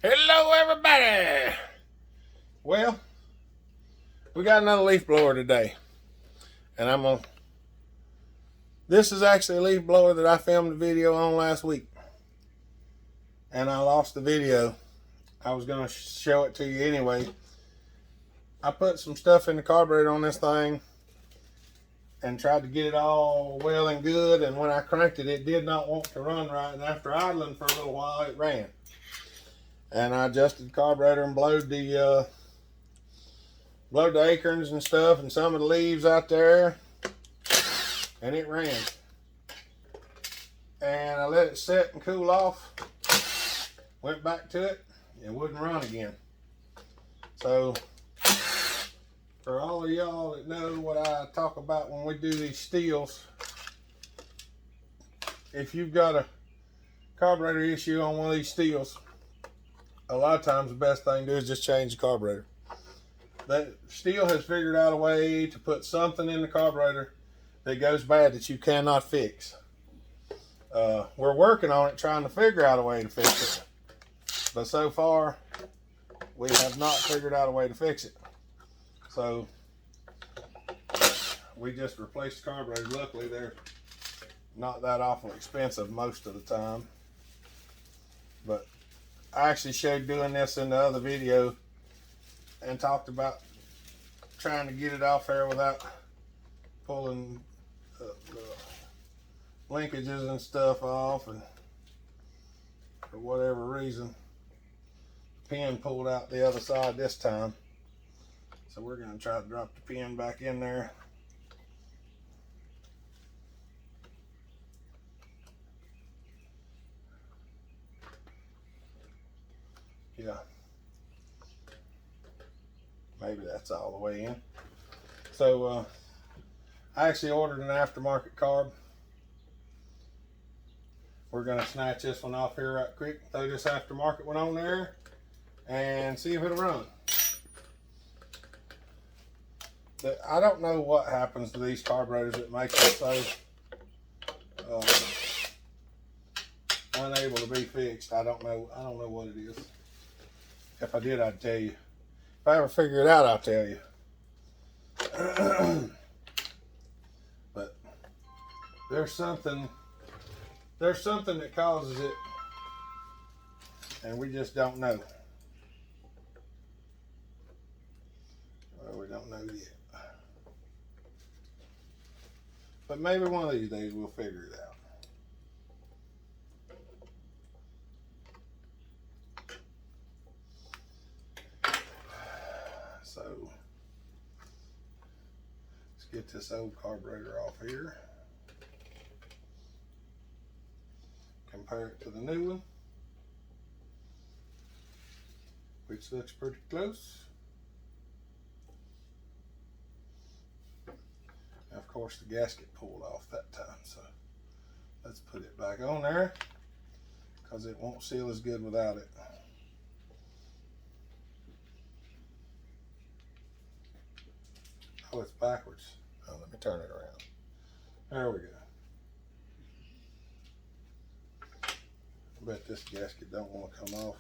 Hello, everybody. Well, we got another leaf blower today, and this is actually a leaf blower that I filmed a video on last week, and I lost the video. I was gonna show it to you anyway. I put some stuff in the carburetor on this thing and tried to get it all well and good, and when I cranked it, it did not want to run right, and after idling for a little while, it ran. And I adjusted the carburetor and blowed the acorns and stuff and some of the leaves out there, and it ran. And I let it set and cool off, went back to it, it wouldn't run again. So for all of y'all that know what I talk about when we do these Stihls, if you've got a carburetor issue on one of these Stihls, a lot of times the best thing to do is just change the carburetor. That Stihl has figured out a way to put something in the carburetor that goes bad that you cannot fix. We're working on it, trying to figure out a way to fix it, but so far we have not figured out a way to fix it. So we just replaced the carburetor. Luckily, they're not that awful expensive most of the time, but I actually showed doing this in the other video and talked about trying to get it off there without pulling the linkages and stuff off, and for whatever reason the pin pulled out the other side this time, so we're going to try to drop the pin back in there. Yeah, maybe that's all the way in. So I actually ordered an aftermarket carb. We're going to snatch this one off here right quick, throw this aftermarket one on there, and see if it'll run. I don't know what happens to these carburetors that make them so unable to be fixed. I don't know what it is. If I did, I'd tell you. If I ever figure it out, I'll tell you. But there's something that causes it, and we just don't know. Well, we don't know yet. But maybe one of these days we'll figure it out. So let's get this old carburetor off here. Compare it to the new one, which looks pretty close. And of course the gasket pulled off that time, so let's put it back on there because it won't seal as good without it. Oh, it's backwards. Oh, let me turn it around. There we go. I bet this gasket don't want to come off.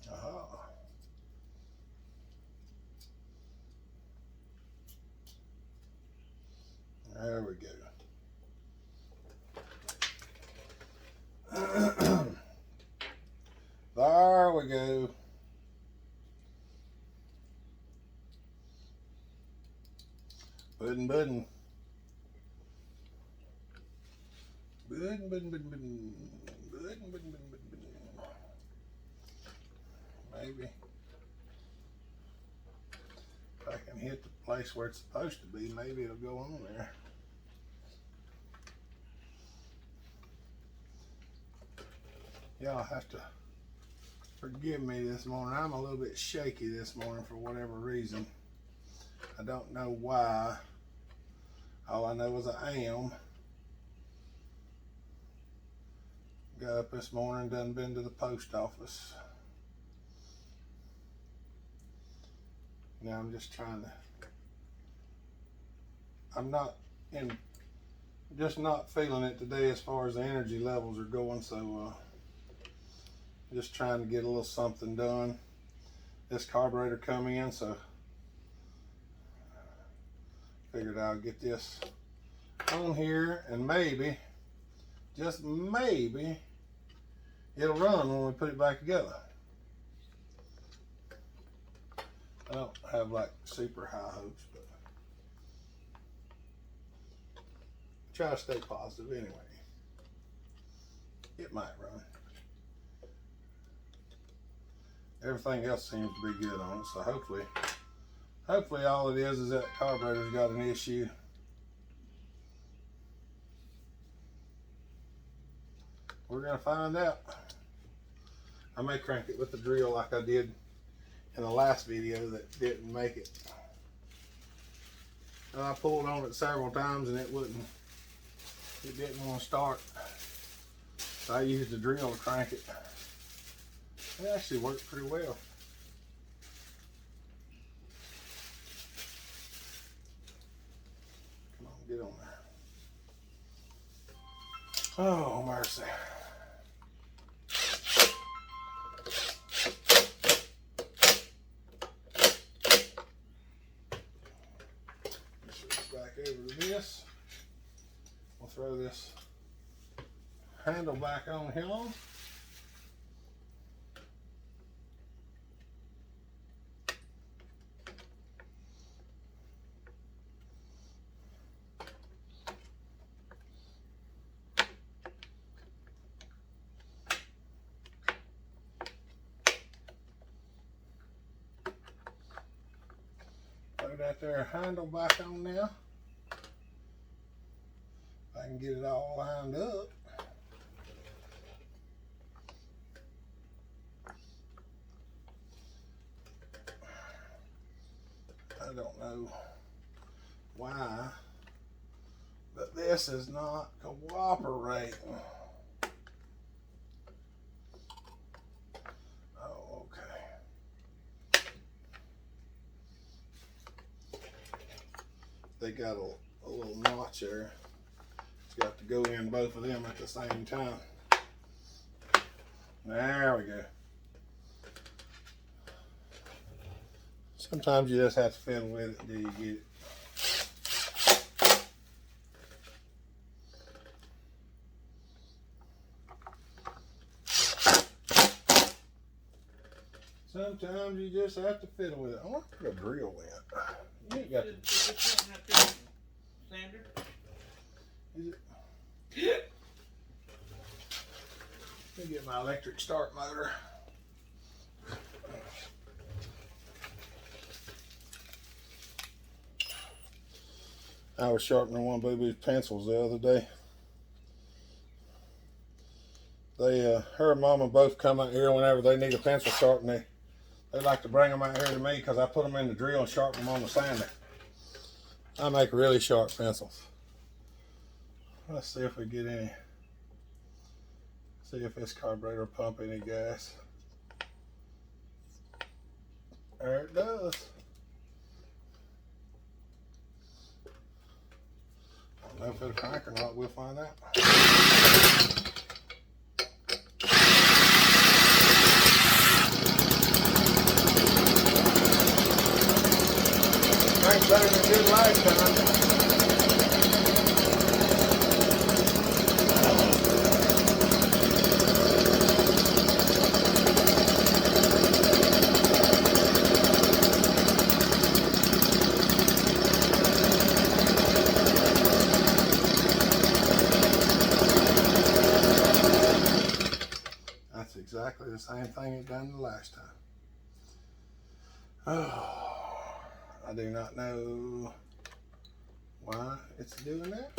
Aha. There we go. There we go. Budding. Budding. Maybe if I can hit the place where it's supposed to be, maybe it'll go on there. Y'all have to forgive me this morning. I'm a little bit shaky this morning for whatever reason. I don't know why. All I know is I am. Got up this morning, done been to the post office. Now I'm just trying to, just not feeling it today as far as the energy levels are going, so just trying to get a little something done. This carburetor come in, so figured I'll get this on here, and maybe, just maybe, it'll run when we put it back together. I don't have like super high hopes, but try to stay positive anyway. It might run. Everything else seems to be good on it, so hopefully all it is that carburetor's got an issue. We're gonna find out. I may crank it with the drill like I did in the last video that didn't make it. I pulled on it several times and it didn't want to start. So I used the drill to crank it. It actually worked pretty well. Come on, get on there. Oh, mercy. Switch back over to this. We'll throw this handle back on here. Throw that there handle back on now. If I can get it all lined up. I don't know why, but this is not cooperating. Oh, okay. They got a little notch there. It's got to go in both of them at the same time. There we go. Sometimes you just have to fiddle with it until you get it. Sometimes you just have to fiddle with it. I wonder where the drill went. You ain't got to. Sander? Is it? Let me get my electric start motor. I was sharpening one of Boo Boo's pencils the other day. Her and Mama both come out here whenever they need a pencil sharpened. They like to bring them out here to me because I put them in the drill and sharpen them on the sander. I make really sharp pencils. Let's see if we get any. See if this carburetor pump any gas. There it does. I don't know if it'll crank or not. We'll find out. Cranked better than it did last time. That's exactly the same thing it done the last time. Oh, I do not know why it's doing that,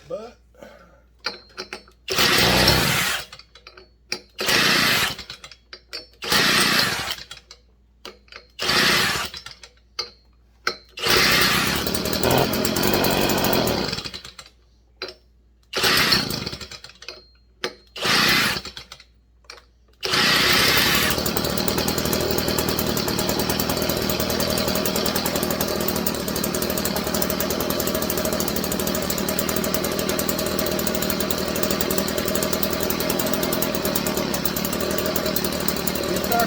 but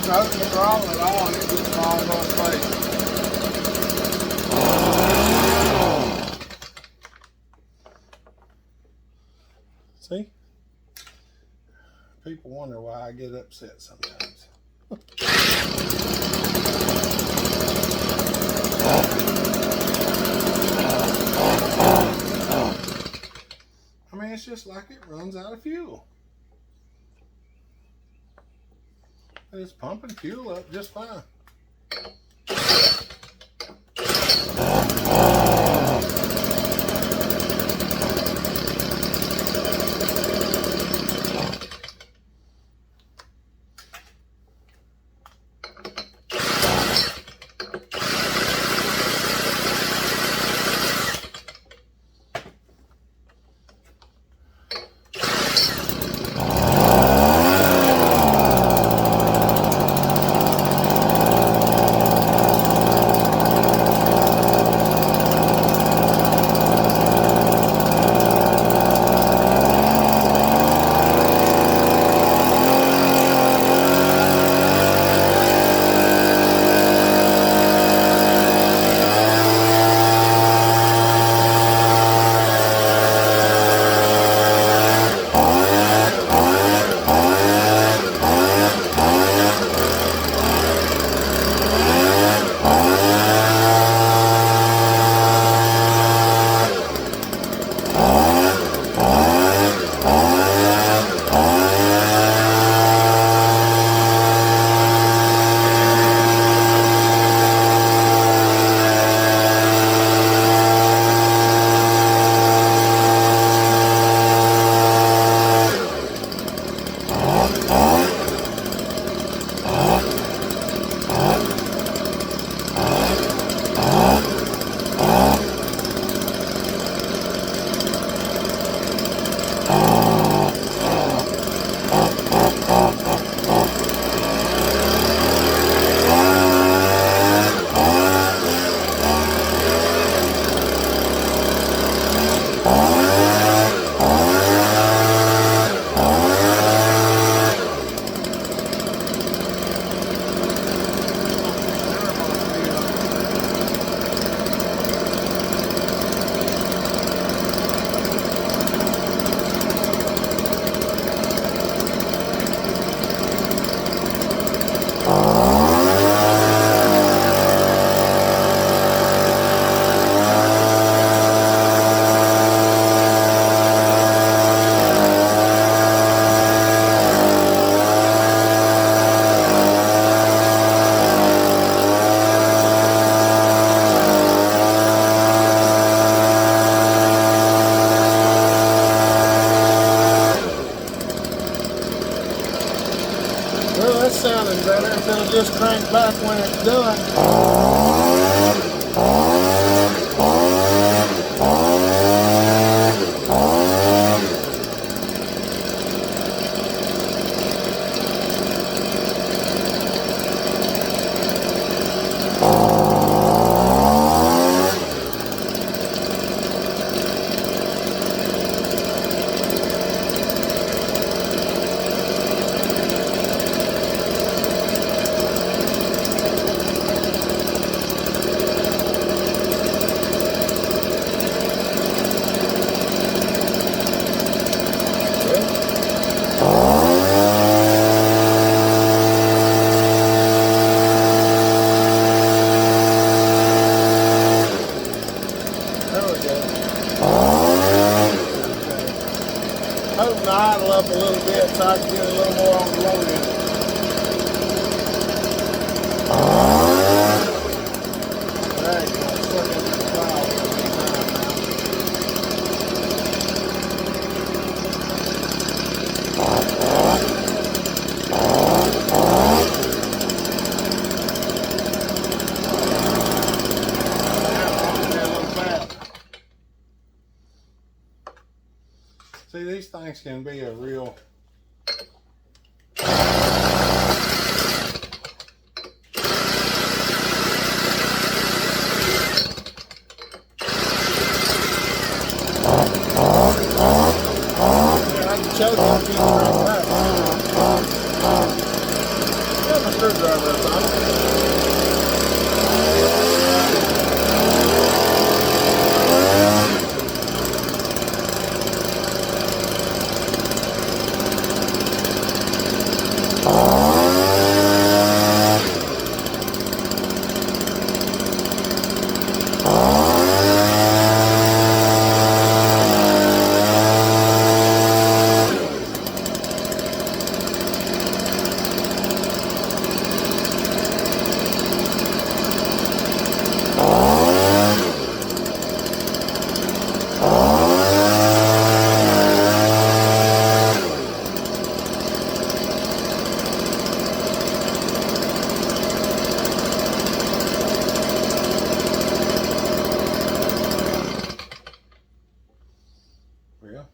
open the throttle at all and it just falls on its face. See? People wonder why I get upset sometimes. I mean, it's just like it runs out of fuel. And it's pumping fuel up just fine. Well, that's sounding better if it'll just crank back when it's done. Hope to idle up a little bit so I can get a little more on the load in it. There you go. Stuck into the plow. See, these things can be a real choke on people like that. Yeah, my screwdriver up on it. Yeah.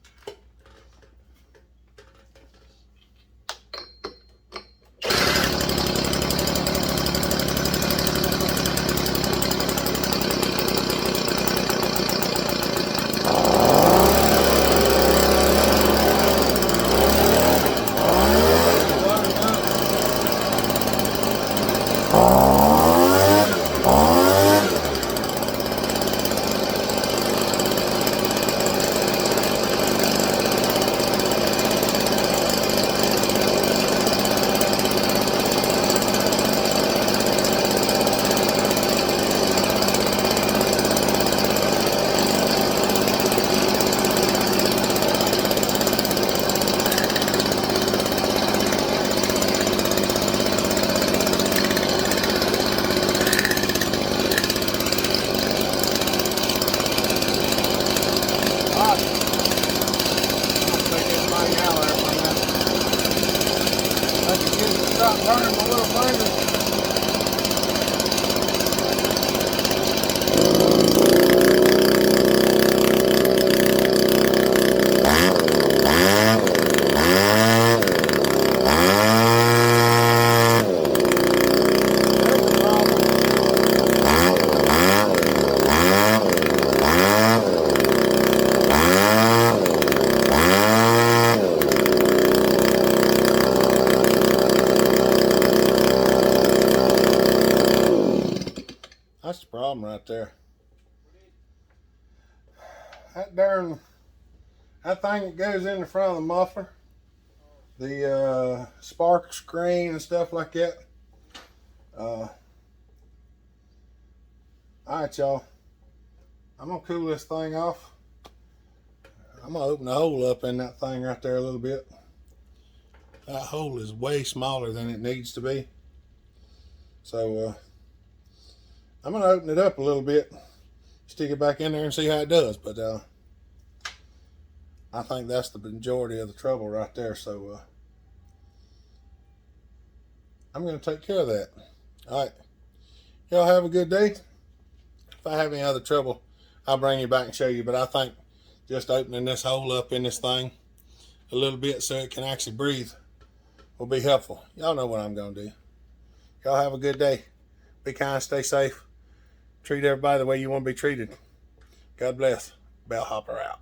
I can get it to stop burning my little finger. That's the problem right there. That thing that goes in the front of the muffler, the spark screen and stuff like that. All right, y'all. I'm gonna cool this thing off. I'm gonna open the hole up in that thing right there a little bit. That hole is way smaller than it needs to be. So I'm gonna open it up a little bit, stick it back in there and see how it does. But I think that's the majority of the trouble right there. So I'm gonna take care of that. All right. Y'all have a good day. If I have any other trouble, I'll bring you back and show you. But I think just opening this hole up in this thing a little bit so it can actually breathe will be helpful. Y'all know what I'm going to do. Y'all have a good day. Be kind, stay safe. Treat everybody the way you want to be treated. God bless. Bellhopper out.